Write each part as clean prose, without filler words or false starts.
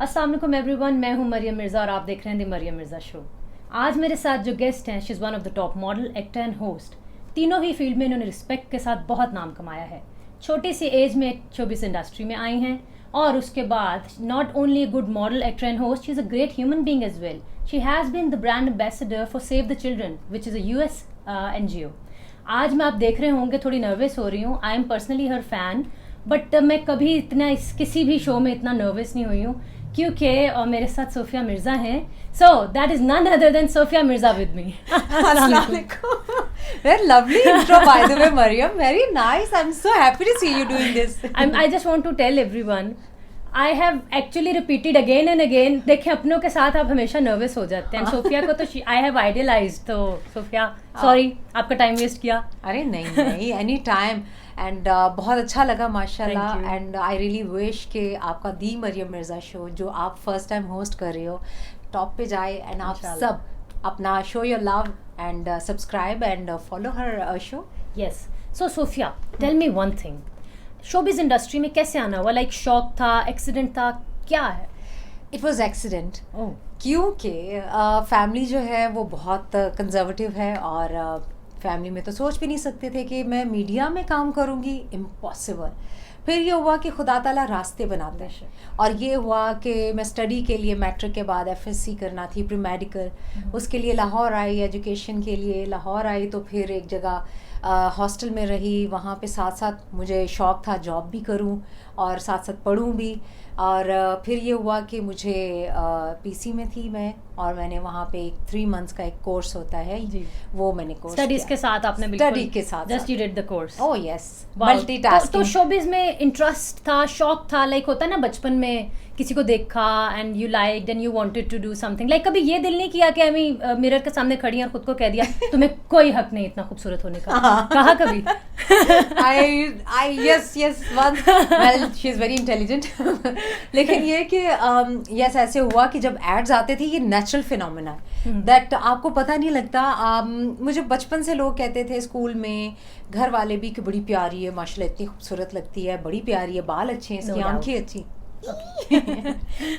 अस्सलाम वालेकुम एवरीवन, मैं हूं मरियम मिर्ज़ा और आप देख रहे हैं द मरियम मिर्ज़ा शो। आज मेरे साथ जो गेस्ट हैं, she is one of the top model, actor and host. तीनों ही फील्ड में इन्होंने रिस्पेक्ट के साथ बहुत नाम कमाया है। छोटी सी एज में शोबिज़ इंडस्ट्री में आई हैं और उसके बाद not only good model, actor and host, she is a great human being as well. She has been the brand ambassador for save the children which is a US NGO। आज मैं आप देख रहे होंगे थोड़ी नर्वस हो रही हूँ। I am personally her fan, but मैं कभी इतना किसी भी शो में इतना नर्वस नहीं हुई हूँ क्योंकि मेरे साथ सोफिया मिर्ज़ा हैं। So that is none other than Sophia Mirza with me. Assalamu alaikum. Very lovely intro, by the way, Mariam. Very nice. I'm so happy to see you doing this. I just want to tell everyone, I have actually repeated again and again. देखिए, अपनों के साथ आप हमेशा nervous हो जाते हैं। Sophia को तो I have idealized, तो सोफिया सॉरी आपका टाइम वेस्ट किया। अरे नहीं, एनी टाइम। एंड बहुत अच्छा लगा माशाल्लाह। एंड आई रियली विश कि आपका दी मरियम मिर्ज़ा शो जो आप फर्स्ट टाइम होस्ट कर रहे हो टॉप पे जाए एंड आप सब अपना show your love and subscribe and follow her show. Yes. So Sophia, tell me one thing, showbiz industry में कैसे आना हुआ? लाइक शौक था, एक्सीडेंट था, क्या है? इट वॉज एक्सीडेंट, क्योंकि फैमिली जो है वो बहुत कंजर्वेटिव है और फैमिली में तो सोच भी नहीं सकते थे कि मैं मीडिया में काम करूंगी, इम्पॉसिबल। फिर ये हुआ कि खुदा ताला रास्ते बनाते हैं और ये हुआ कि मैं स्टडी के लिए मैट्रिक के बाद FSC करना थी, प्री मेडिकल। उसके लिए लाहौर आई, एजुकेशन के लिए लाहौर आई। तो फिर एक जगह हॉस्टल में रही, वहाँ पे साथ साथ मुझे शौक़ था जॉब भी करूँ और साथ साथ पढ़ूँ भी। और फिर ये हुआ कि मुझे PC में थी मैं, और मैंने वहाँ पे एक 3 months का एक कोर्स होता है जी, वो मैंने कोर्स स्टडीज के साथ आपने स्टडी के साथ just you did the course. Oh yes, multitasking. तो शोबिज में इंटरेस्ट था, शौक था, लाइक होता है ना बचपन में किसी को देखा and you liked and you wanted to do something, like कभी ये दिल नहीं किया कि मैं मिरर के सामने खड़ी और खुद को कह दिया तुम्हें कोई हक नहीं इतना खूबसूरत होने का? कहा कभी? yes once, well she is very intelligent। लेकिन ये कि यस ऐसे हुआ कि जब एड्स आते थे, ये नेचुरल फिनोमेना दैट आपको पता नहीं लगता। मुझे बचपन से लोग कहते थे स्कूल में, घर वाले भी कि बड़ी प्यारी है माशाल्लाह, इतनी खूबसूरत लगती है, बड़ी प्यारी है, बाल अच्छे हैं, इसकी आंखें अच्छी।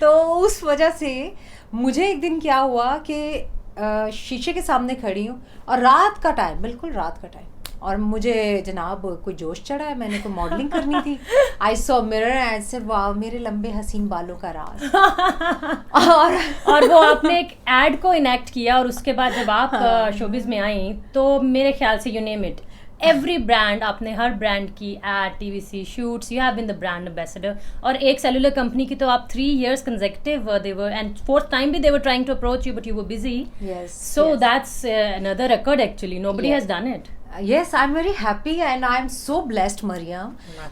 तो उस वजह से मुझे एक दिन क्या हुआ कि शीशे के सामने खड़ी हूँ और रात का टाइम, बिल्कुल रात का टाइम, और मुझे जनाब कोई जोश चढ़ा है, मैंने कोई मॉडलिंग करनी थी। I saw mirror and said wow, मेरे लंबे हसीन बालों का राज। और वो आपने एक एड को इनेक्ट किया और उसके बाद जब आप शोबिज में आई तो मेरे ख्याल से you name it, every brand, आपने हर ब्रांड की ad, TVC shoots, you have been the brand ambassador. और एक सेलुलर कंपनी की तो आप 3 years consecutive they were, and 4th time भी they were trying to approach you but you were busy. So that's another record actually, nobody has done it. Yes, I'm very happy and I'm so blessed, Mariam,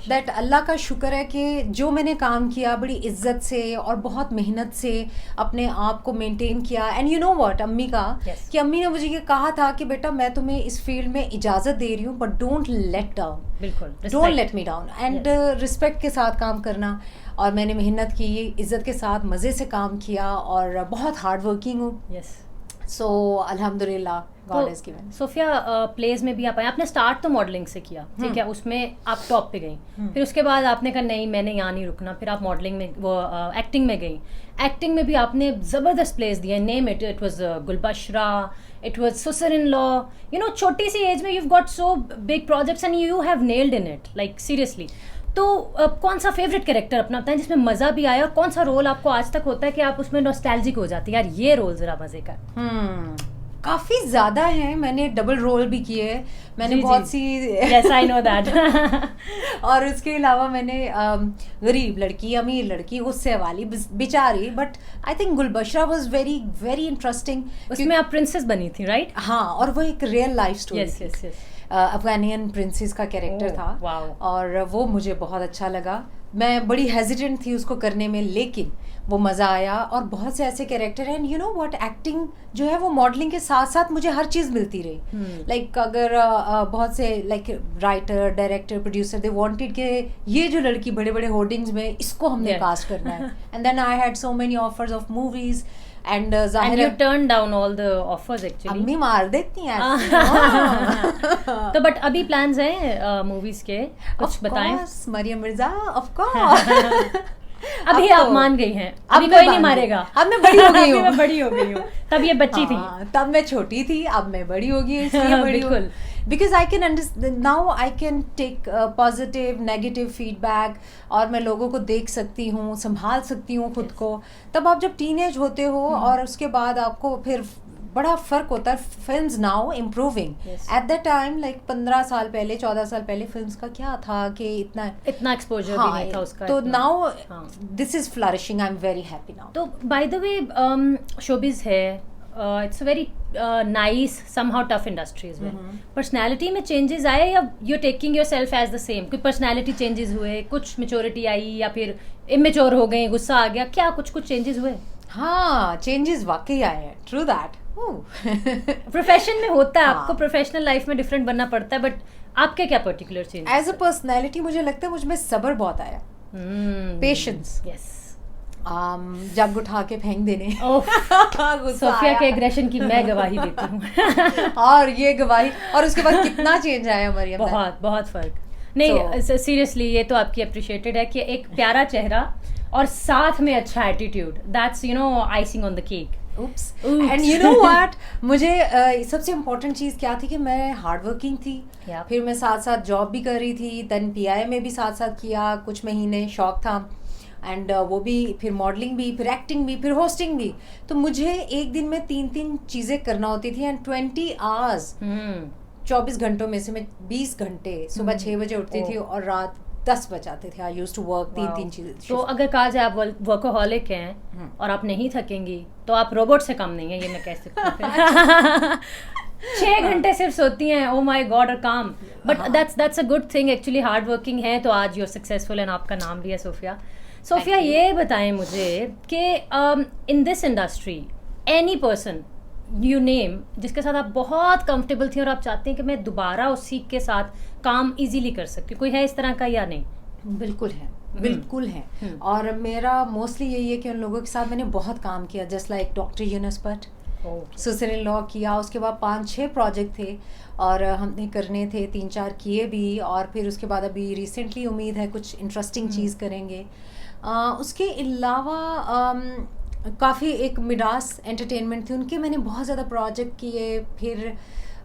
that अल्लाह का शुक्र है कि जो मैंने काम किया बड़ी इज्जत से और बहुत मेहनत से अपने आप को मेंटेन किया। एंड यू नो व्हाट, अम्मी का कि अम्मी ने मुझे ये कहा था कि बेटा मैं तुम्हें इस फील्ड में इजाज़त दे रही हूँ बट डोंट लेट डाउन, बिल्कुल don't let me down, and respect के साथ काम करना। और मैंने मेहनत की, इज्जत के साथ मज़े से काम किया और बहुत हार्ड वर्किंग हूँ। सो अल्हम्दुलिल्लाह God is given. Sophia, plays में भी आप आए, आपने स्टार्ट तो मॉडलिंग से किया, ठीक है, उसमें आप टॉप पे गई। फिर उसके बाद आपने कहा नहीं मैंने यहाँ नहीं रुकना, फिर आप मॉडलिंग में वो एक्टिंग में गई। एक्टिंग में भी आपने ज़बरदस्त प्लेस दिया, name it, it was Gulbashra, it was सुसर इन लॉ, यू नो, छोटी सी एज में you got so big projects and you have nailed in it, like seriously. तो कौन सा फेवरेट कैरेक्टर अपना बताएं जिसमें मज़ा भी आया, और कौन सा रोल आपको आज तक होता है कि आप उसमें नॉस्टैल्जिक हो जाती है, यार ये रोल ज़रा मज़े का? काफ़ी ज़्यादा है, मैंने डबल रोल भी किए, मैंने बहुत सी yes, I know that। और उसके अलावा मैंने गरीब लड़की, अमीर लड़की, गुस्से वाली, बेचारी, but I think Gulbashra was very very interesting. उसमें आप प्रिंसेस बनी थी, राइट? हाँ, और वो एक real life story. yes. Afghanian princess का कैरेक्टर था और वो मुझे बहुत अच्छा लगा। मैं बड़ी हेजिटेंट थी उसको करने में, लेकिन वो मज़ा आया। और बहुत से ऐसे कैरेक्टर हैं, यू नो व्हाट, एक्टिंग जो है वो मॉडलिंग के साथ साथ मुझे हर चीज़ मिलती रही। लाइक अगर बहुत से like writer, director, producer, they wanted कि ये जो लड़की बड़े बड़े होर्डिंग्स में, इसको हमने कास्ट करना है। And then I had so many offers of movies and you turned down all the offers actually. अम्मी मार देती हैं तो बट अभी प्लान्स हैं मूवीज के, कुछ बताएं? Mariam Mirza, of course. अभी अब आप तो- मान गई हैं, अब अभी मैं कोई नहीं मान गई। मारेगा। अब मैं बड़ी हो गई अभी हूँ। मैं बड़ी हो गई हूँ, तब ये बच्ची थी। हाँ, तब मैं छोटी थी, अब मैं बड़ी हो गई इसलिए बड़ी हूँ। बिल्कुल। Because I can understand now, I can take positive negative feedback, और मैं लोगों को देख सकती हूँ, संभाल सकती हूँ खुद को। तब आप जब टीनेज होते हो और उसके बाद आपको फिर बड़ा फर्क होता है। Films now improving, Yes. At the time like 15 साल पहले 14 साल पहले फिल्म्स का क्या था कि इतना एक्सपोजर भी नहीं था उसका। तो इतना। नाउ हाँ। This is flourishing, I am very happy now. तो बाय द वे शोबिज है, it's a very nice somehow tough industry is well. Personality में चेंजेस आए या you taking yourself as the same? कोई personality changes हुए, कुछ maturity आई, या फिर इमेच्योर हो गए, गुस्सा आ गया, क्या कुछ चेंजेस हुए? हाँ, चेंजेस वाकई आए हैं, ट्रू दैट। प्रोफेशन में होता है, हाँ। आपको प्रोफेशनल लाइफ में डिफरेंट बनना पड़ता है, बट आपके क्या particular change? As a personality मुझे लगता है मुझमें सब्र बहुत आया, पेशेंस, यस। जग उठा के फेंक देने। गुस्सा सोफिया आया। के एग्रेशन की मैं गवाही देती हूँ। और ये गवाही, और उसके बाद कितना चेंज आया मरियम। बहुत बहुत फर्क। नहीं, सीरियसली ये तो आपकी अप्रिशिएटेड है कि एक प्यारा चेहरा और साथ में अच्छा attitude, that's you know icing on the cake. Oops. Oops. And you know what? मुझे सबसे इम्पोर्टेंट चीज़ क्या थी कि मैं हार्ड वर्किंग थी। Yeah. फिर मैं साथ साथ जॉब भी कर रही थी, देन PI में भी साथ साथ किया कुछ महीने, शौक था, एंड वो भी, फिर मॉडलिंग भी, फिर एक्टिंग भी, फिर होस्टिंग भी। तो मुझे एक दिन में 3 चीज़ें करना होती थी, एंड 20 आवर्स, 24 घंटों में से मैं 20 घंटे सुबह 6 बजे उठती थी और रात 10 बजे आते थे। आई यूज्ड टू वर्क 3 चीज़ें। तो अगर कहा जाए आप वर्कोहॉलिक हैं और आप नहीं थकेंगी, तो आप रोबोट से कम नहीं है, ये मैं कह सकती हूँ। 6 घंटे सिर्फ सोती हैं, ओ माय गॉड, और काम। But that's a good thing actually. Hard working है तो आज यू आर सक्सेसफुल, एंड आपका नाम भी है सोफिया। सोफिया, ये बताएं मुझे कि in this industry any person you name जिसके साथ आप बहुत कंफर्टेबल थी और आप चाहते हैं कि मैं दोबारा उसी के साथ काम इजीली कर सकती हूँ, कोई है इस तरह का या नहीं? बिल्कुल है, बिल्कुल है। और मेरा मोस्टली यही है कि उन लोगों के साथ मैंने बहुत काम किया, just like doctor Yunus Bhatt, sister in law किया, उसके बाद 5-6 प्रोजेक्ट थे और हमने करने थे, 3-4 किए भी, और फिर उसके बाद अभी रिसेंटली उम्मीद है कुछ इंटरेस्टिंग चीज़ करेंगे। उसके अलावा काफ़ी एक मिडास एंटरटेनमेंट थी, उनके मैंने बहुत ज़्यादा प्रोजेक्ट किए। फिर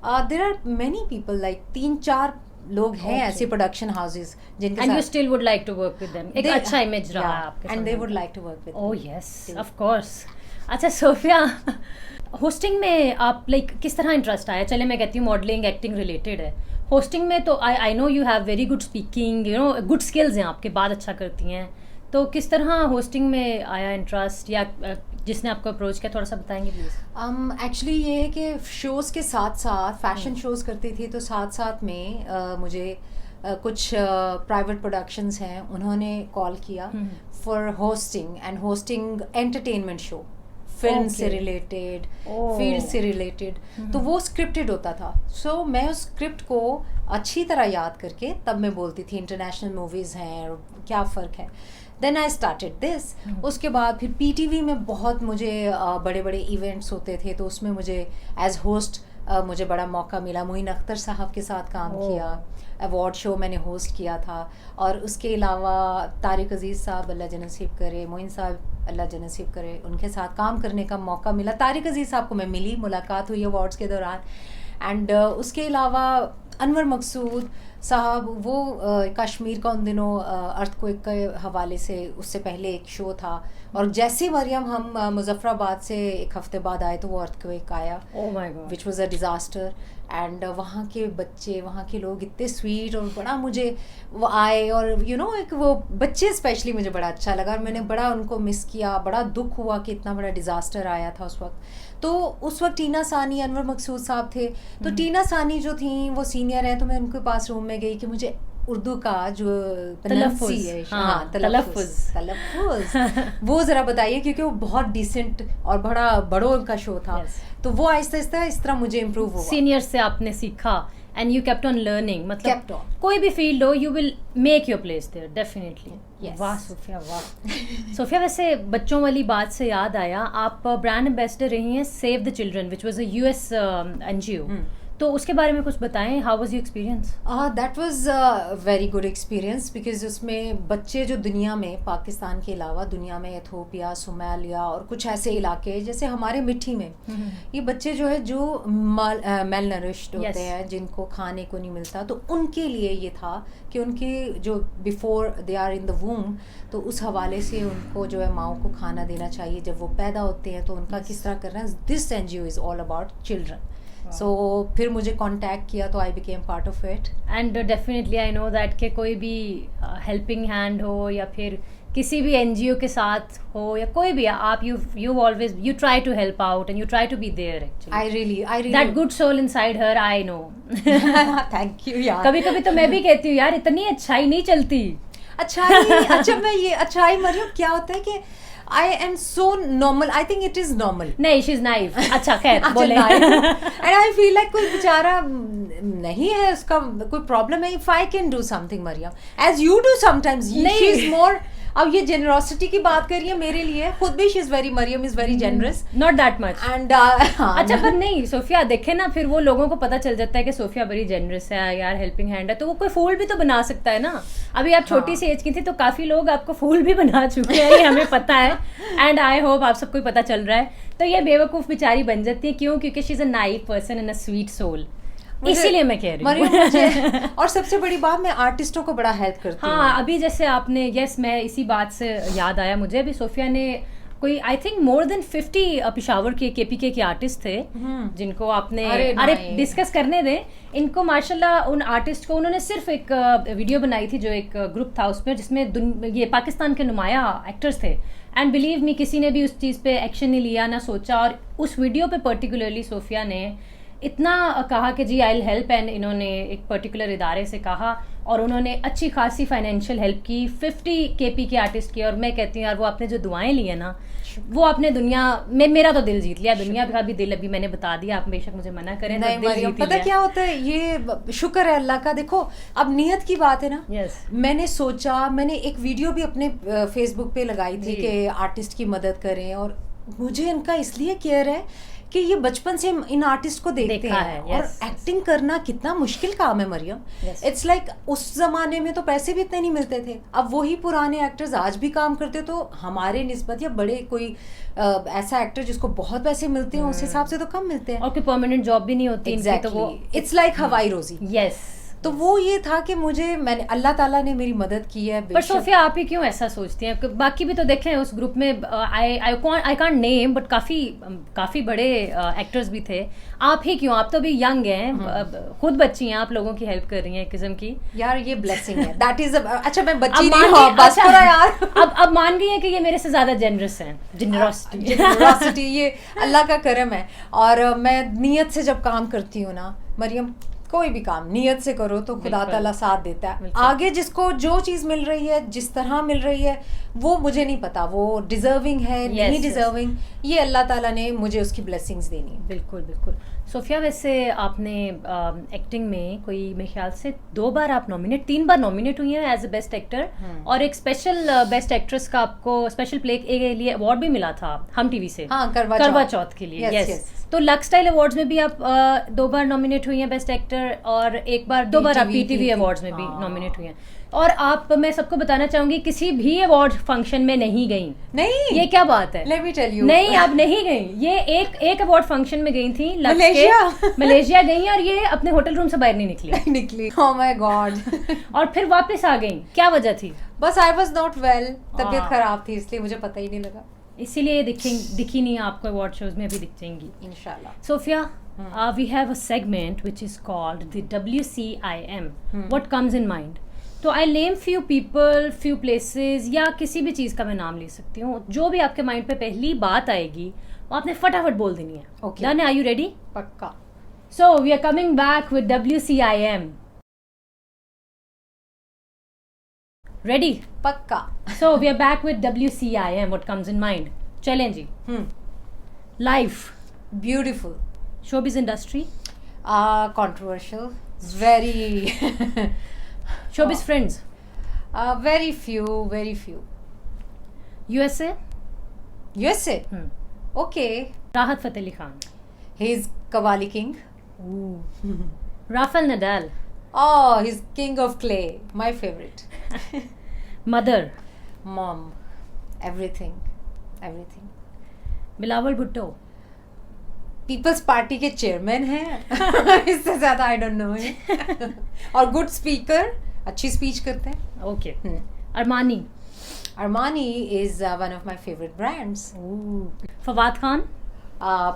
there are many people, like 3-4 लोग हैं ऐसे प्रोडक्शन हाउसेस जिनके एंड साथ you still would like to work with them. एक अच्छा इमेज रहा है आपके साथ, and they would like to work with. Oh yes, of course. अच्छा सोफिया, होस्टिंग में आप लाइक किस तरह इंटरेस्ट आया? चले मैं कहती हूँ मॉडलिंग एक्टिंग रिलेटेड है, होस्टिंग में तो I know you have very good speaking, you know good skills हैं आपके, बात अच्छा करती हैं, तो किस तरह होस्टिंग में आया इंटरेस्ट, या जिसने आपको अप्रोच किया, थोड़ा सा बताएंगे प्लीज़? एक्चुअली ये है कि शोज़ के साथ साथ फैशन शोज़ करती थी, तो साथ साथ में मुझे कुछ प्राइवेट प्रोडक्शंस हैं, उन्होंने कॉल किया for hosting and hosting entertainment show, film से रिलेटेड, फील्ड से रिलेटेड। तो वो स्क्रिप्टेड होता था, सो मैं उस स्क्रिप्ट को अच्छी तरह याद करके तब मैं बोलती थी इंटरनेशनल मूवीज़ हैं और क्या फ़र्क है। Then I started this. उसके बाद फिर PTV में बहुत मुझे बड़े बड़े इवेंट्स होते थे, तो उसमें मुझे एज होस्ट मुझे बड़ा मौका मिला। मोइन अख्तर साहब के साथ काम किया, अवार्ड शो मैंने होस्ट किया था, और उसके अलावा तारिक अजीज़ साहब अल्लाह जन्नत नसीब करे, मोइन साहब अल्लाह जन्नत नसीब करे, उनके साथ काम करने का मौका मिला। तारिक अजीज़ साहब को मैं मिली, मुलाकात हुई अवार्ड्स के दौरान। एंड उसके अलावा अनवर मकसूद साहब, वो कश्मीर का उन दिनों अर्थक्वेक के हवाले से उससे पहले एक शो था, और जैसे मरियम हम मुजफ्फराबाद से एक हफ्ते बाद आए तो वो अर्थक्वेक आया, which was a disaster. And वहाँ के बच्चे, वहाँ के लोग इतने स्वीट, और बड़ा मुझे वो आए, और यू नो एक वो बच्चे स्पेशली मुझे बड़ा अच्छा लगा, और मैंने बड़ा उनको मिस किया। बड़ा दुख हुआ कि इतना बड़ा डिज़ास्टर आया था उस वक्त। तो उस वक्त टीना सानी, अनवर मकसूद साहब थे, तो टीना सानी जो थी वो सीनियर है, तो मैं उनके पास रूम में गई कि मुझे उर्दू का जो तलफ़ुज़ वो ज़रा बताइए, क्योंकि वो बहुत डिसेंट और बड़ा बड़ों का शो था। तो वो आहिस्ता आहिस्ता इस तरह मुझे इम्प्रूव हुआ। सीनियर से आपने सीखा and you kept on learning, मतलब कोई भी फील्ड हो, you will make your place there definitely. वाह सोफिया, वाह। सोफिया, वैसे बच्चों वाली बात से याद आया, आप ब्रांड एम्बेसडर रही हैं save the children, which was a US NGO। तो उसके बारे में कुछ बताएं, how was your experience? That was very good experience because उसमें बच्चे जो दुनिया में, पाकिस्तान के अलावा दुनिया में एथियोपिया, सोमालिया और कुछ ऐसे इलाके जैसे हमारे मिट्टी में, ये बच्चे जो है जो मेल नरिश्ड होते हैं, जिनको खाने को नहीं मिलता, तो उनके लिए ये था कि उनके जो before they are in the womb, तो उस हवाले से उनको जो है माओ को खाना देना चाहिए जब वो पैदा होते हैं, तो उनका किस तरह करना है। This NGO is all about children. So फिर मुझे कांटेक्ट किया तो I became part of it. And definitely I know that कि कोई भी हेल्पिंग हैंड हो या फिर किसी भी NGO के साथ हो या कोई भी, आप you always you try to help out and you try to be there actually. I really that good soul inside her, I know. Thank you यार। कभी कभी तो मैं भी कहती हूँ यार इतनी अच्छाई नहीं चलती। अच्छा मैं ये अच्छाई मरियम क्या होता है कि I am so normal. I think it is normal. नहीं, she is naive. अच्छा खैर बोले। And I feel like कोई बेचारा नहीं है, उसका कोई प्रॉब्लम है। If I can do something, Mariam, as you do sometimes, she is more. अब ये जेनरोसिटी की बात करिए मेरे लिए, खुद भी she is very, Mariam is very generous, not that much and अच्छा पर नहीं सोफिया देखे ना, फिर वो लोगों को पता चल जाता है कि सोफिया बड़ी जेनरस है यार, हेल्पिंग हैंड है, तो वो कोई फूल भी तो बना सकता है ना। अभी आप छोटी सी एज की थी तो काफी लोग आपको फूल भी बना चुके हैं, ये हमें पता है, एंड आई होप आप सबको पता चल रहा है। तो ये बेवकूफ बेचारी बन जाती है, क्यों? क्योंकि she is a naive person and a sweet soul, इसीलिए मैं कह रही हूँ। और सबसे बड़ी बात, मैं आर्टिस्टों को बड़ा हेल्प करती हूँ। हाँ, अभी जैसे आपने, यस मैं इसी बात से याद आया मुझे, अभी सोफिया ने कोई I think more than 50 Peshawar के KPK के आर्टिस्ट थे जिनको आपने, अरे डिस्कस करने दें इनको, माशाल्लाह उन आर्टिस्ट को उन्होंने सिर्फ एक वीडियो बनाई थी जो एक ग्रुप था उसमें, जिसमें ये पाकिस्तान के नुमाया एक्टर्स थे, एंड बिलीव मी किसी ने भी उस चीज़ पे एक्शन नहीं लिया ना सोचा, और उस वीडियो पे पर्टिकुलरली सोफिया ने इतना कहा कि जी आई विल हेल्प, एंड इन्होंने एक पर्टिकुलर इदारे से कहा और उन्होंने अच्छी खासी फाइनेंशियल हेल्प की 50 KPK आर्टिस्ट की। और मैं कहती हूँ यार वो आपने जो दुआएं ली है ना, वो आपने दुनिया में मेरा तो दिल जीत लिया, दुनिया का भी दिल अभी मैंने बता दिया, आप बेशक मुझे मना करें। नहीं तो पता क्या होता है, ये शुक्र है अल्लाह का। देखो अब नियत की बात है ना। मैंने सोचा, मैंने एक वीडियो भी अपने फेसबुक पे लगाई थी कि आर्टिस्ट की मदद करें, और मुझे इनका इसलिए केयर है कि ये बचपन से इन आर्टिस्ट को देखते हैं और एक्टिंग करना कितना मुश्किल काम है मरियम। इट्स लाइक उस जमाने में तो पैसे भी इतने नहीं मिलते थे, अब वही पुराने एक्टर्स आज भी काम करते, तो हमारे निस्बत या बड़े कोई ऐसा एक्टर जिसको बहुत पैसे मिलते हैं उस हिसाब से तो कम मिलते हैं, और कोई परमानेंट जॉब भी नहीं होती। तो वो इट्स लाइक हवाई रोजी। यस, तो वो ये था कि मैंने अल्लाह ताला ने मेरी मदद की है। पर सोफिया आप ही क्यों ऐसा सोचती हैं? बाकी भी तो देखें उस ग्रुप में, आई कांट नेम बट काफ़ी बड़े एक्टर्स भी थे, आप ही क्यों? आप तो अभी यंग हैं, खुद बच्ची हैं, आप लोगों की हेल्प कर रही हैं एक किस्म की। यार ये ब्लेसिंग है, दैट इज अच्छा मैं बच्ची नहीं हूं बस पूरा यार। अब मान गई है कि ये मेरे से ज़्यादा जेनरस हैं, जेनरसिटी ये अल्लाह का करम है। और मैं नियत से जब काम करती हूँ ना मरियम, कोई भी काम नियत से करो तो खुदा ताला साथ देता है। आगे जिसको जो चीज़ मिल रही है, जिस तरह मिल रही है, वो मुझे नहीं पता वो डिजर्विंग है नहीं डिजर्विंग, ये अल्लाह ताला ने मुझे उसकी ब्लेसिंग्स देनी है। बिल्कुल बिल्कुल। सोफिया वैसे आपने एक्टिंग में कोई मेरे ख्याल से 3 बार नॉमिनेट हुई हैं एज अ बेस्ट एक्टर, और एक स्पेशल बेस्ट एक्ट्रेस का आपको स्पेशल प्ले के लिए अवार्ड भी मिला था हम टीवी से, करवा चौथ के लिए। यस, तो लक स्टाइल अवार्ड्स में भी आप 2 बार नॉमिनेट हुई हैं बेस्ट एक्टर, और दो बार आप PTV अवार्ड्स में भी नॉमिनेट हुई हैं। और आप, मैं सबको बताना चाहूंगी, किसी भी अवार्ड फंक्शन में नहीं गई। नहीं, ये क्या बात है? Let me tell you. नहीं, आप नहीं गई। ये एक अवार्ड फंक्शन में गई थी, मलेशिया गई, और ये अपने होटल रूम से बाहर नहीं निकली। Oh my God. और फिर वापस आ गई, क्या वजह थी? बस I was not well, तबीयत खराब थी, इसलिए मुझे पता ही नहीं लगा, इसीलिए दिखी नहीं आपको अवार्ड शोज में, अभी दिख जाएंगी इंशाल्लाह। Sofia, we have a segment which is called the WCIM. What comes in mind? तो I name few people, few places, या किसी भी चीज़ का मैं नाम ले सकती हूँ, जो भी आपके माइंड पे पहली बात आएगी वो आपने फटाफट बोल देनी है। Okay, done? Are you ready? पक्का। So we are coming back with WCIM. Ready? पक्का। So we are back with WCIM. What comes in mind? चलें जी। Life, beautiful. Showbiz industry, controversial, very showbiz friends, very few. USA, okay. राहत Fateh Ali Khan, he is Qawwali king. Ooh. Rafael Nadal. Oh, he's king of clay. My favorite. Mother. Mom. Everything. Everything. Bilawal Bhutto. People's Party के chairman हैं. इससे ज्यादा I don't know. और good speaker, अच्छी speech करते हैं. Okay. Armani. Armani is one of my favorite brands. Ooh. Fawad Khan.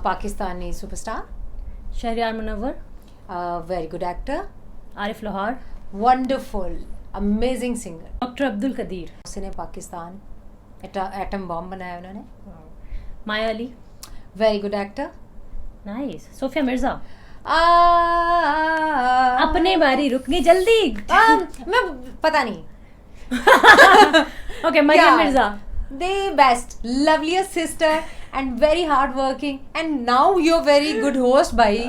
Pakistani superstar. Shahryar Munawwar. Very good actor. Arif Lohar. Wonderful. Amazing singer. Dr. Abdul Qadir. उसने Pakistan atom bomb बनाया उन्होंने. Maya Ali. Very good actor. Nice. Sophia Mirza. आ, अपने बारी रुक गई जल्दी. मैं पता नहीं. Okay, Maryam Mirza. The best, loveliest sister and very hardworking, and now you're very good host भाई.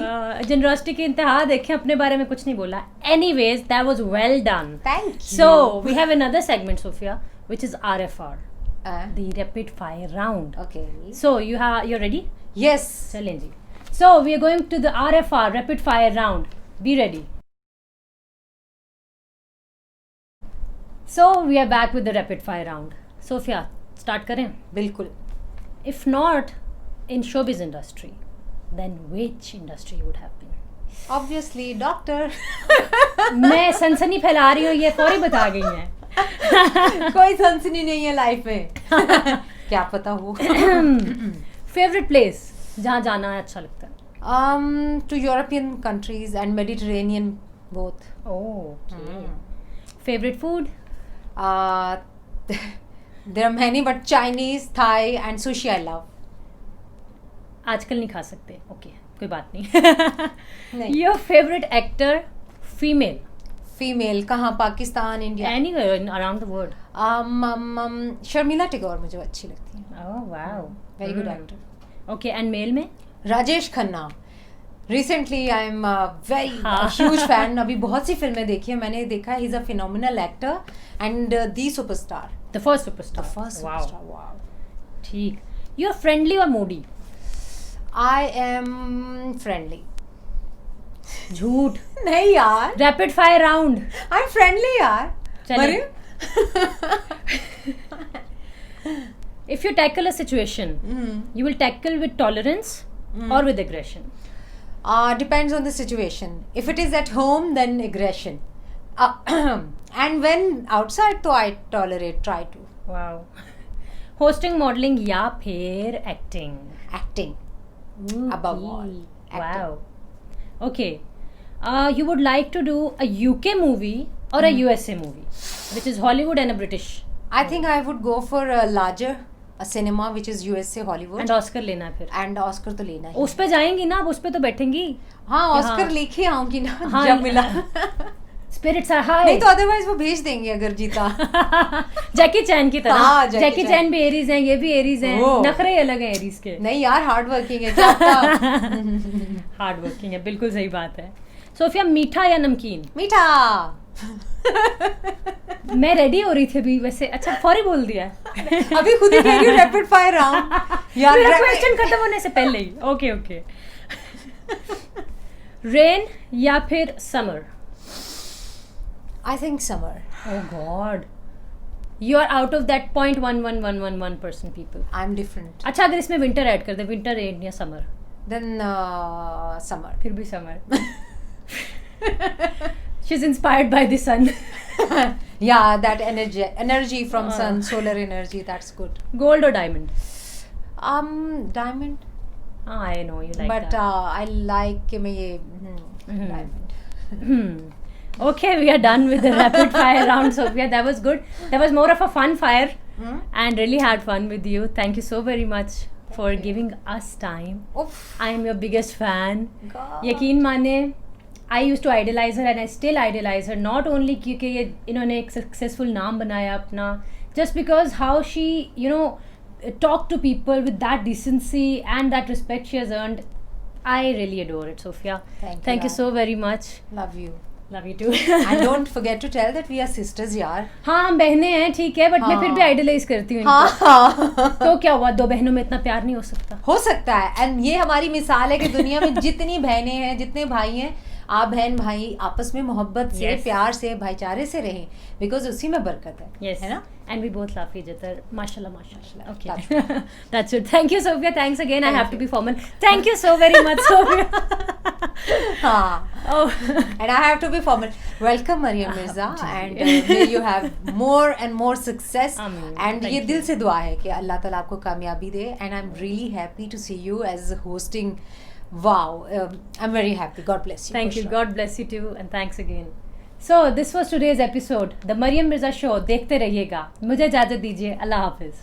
Generosity की इंतहा देखें, अपने बारे में कुछ नहीं बोला. Anyways, that was well done. Thank you. So we have another segment, Sophia, which is RFR, the rapid fire round. Okay. So you're ready? Yes. चलें जी. So we are going to the RFR, rapid fire round. Be ready. So we are back with the rapid fire round. Sophia, start करें. बिल्कुल. If not in showbiz industry, then which industry would have been? Obviously, doctor. मैं सनसनी फैला रही हूँ, ये फौरी बता गई हैं. कोई सनसनी नहीं है लाइफ में. क्या पता हो. Favorite place जहाँ जाना है अच्छा लगता है? To European countries and Mediterranean both. Oh, okay. Favorite food? There are many, but Chinese, Thai and sushi I love. आजकल नहीं खा सकते. Okay, कोई बात नहीं. Your favorite actor, female? Female कहाँ? Pakistan, India? Anywhere around the world. Sharmila Tagore मुझे अच्छी लगती है. Oh wow. Very good actor. Okay, and male में? Rajesh Khanna. Recently I am very huge fan. अभी बहुत सी फिल्में देखी है मैंने. देखा है, he's a phenomenal actor and the superstar. The first superstar. The first superstar. Wow. ठीक. You're friendly or moody? I am friendly. झूठ. नहीं यार. Rapid fire round. I'm friendly यार. चलिए. If you tackle a situation, you will tackle with tolerance or with aggression? Depends on the situation. If it is at home, then aggression. And when outside, तो I tolerate, try to. Wow. Hosting, modeling या फिर acting? Acting. Above all. Acting. Wow. Okay. You would like to do a UK movie or a USA movie, which is Hollywood and a British? I think I would go for a larger cinema, which is USA, Hollywood. And Oscar लेना है फिर. And Oscar तो लेना ही. उस पे जाएंगी ना, उस पे तो बैठेंगी. हाँ, Oscar लेके आऊंगी ना जब मिला. Spirits are high. नहीं तो अदरवाइज वो भेज देंगे अगर जीता. जैकी चैन की तरह. हाँ, जैकी चैन भी एरीज हैं, ये भी एरीज हैं. नखरे अलग हैं एरीज के. नहीं यार, हार्ड वर्किंग है. क्या पता. हार्ड वर्किंग है, बिल्कुल सही बात है. सोफिया, मीठा या नमकीन? मीठा. मैं रेडी हो रही थी अभी वैसे. अच्छा, फौरी बोल दिया. अभी खुद ही कह रही हूँ रैपिड फायर राउंड. यार मेरा क्वेश्चन खत्म होने से पहले ही. Okay okay. रेन या फिर summer? I think summer. Oh God. You are out of that 0.11111% people. I'm different. अच्छा, अगर इसमें विंटर ऐड कर दे, विंटर, रेन या समर? Then summer. फिर भी summer. She's inspired by the sun. Yeah, that energy from sun, solar energy. That's good. Gold or diamond? Diamond. I know you like but, that. I like diamond. Okay, we are done with the rapid fire round, Sophia. That was good. That was more of a fun fire, and really had fun with you. Thank you so very much for giving us time. Oof. I am your biggest fan. God. यकीन माने, I used to idolize her and I still idolize her. Not only क्योंकि ये इन्होंने एक successful नाम बनाया अपना, just because how she, talked to people with that decency and that respect she has earned. I really adore it, Sophia. Thank you so very much. Love you. Love you too. And don't forget to tell that we are sisters यार। हाँ हम बहनें हैं ठीक है, but मैं फिर भी हाँ। आइडलाइज करती हूँ हाँ इनको। हाँ तो क्या हुआ, 2 बहनों में इतना प्यार नहीं हो सकता? हो सकता है। एंड ये हमारी मिसाल है कि दुनिया में जितनी बहनें हैं, जितने भाई हैं, आप बहन भाई आपस में मोहब्बत से, Yes. प्यार से, भाईचारे से रहें, बिकॉज उसी में बरकत है। Yes. है ना? And we both love each other. Mashallah, mashallah. Okay. That's That's it. Thank you, Sophia. Thanks again. I Thank have to you. be formal. Thank you so very much, Sophia. हाँ. Oh. And I have to be formal. Welcome, Mariam Mirza, and may you have more and more success. Amin. And Thank ये you. दिल से दुआ है कि अल्लाह ताला आपको कामयाबी दे. And I'm really happy to see you as hosting. Wow, I'm very happy. God bless you. Thank for you. sure. God bless you too. And thanks again. So, this was today's episode. The Mariam Mirza Show. देखते रहिएगा. मुझे इजाज़त दीजिए. अल्लाह हाफिज़.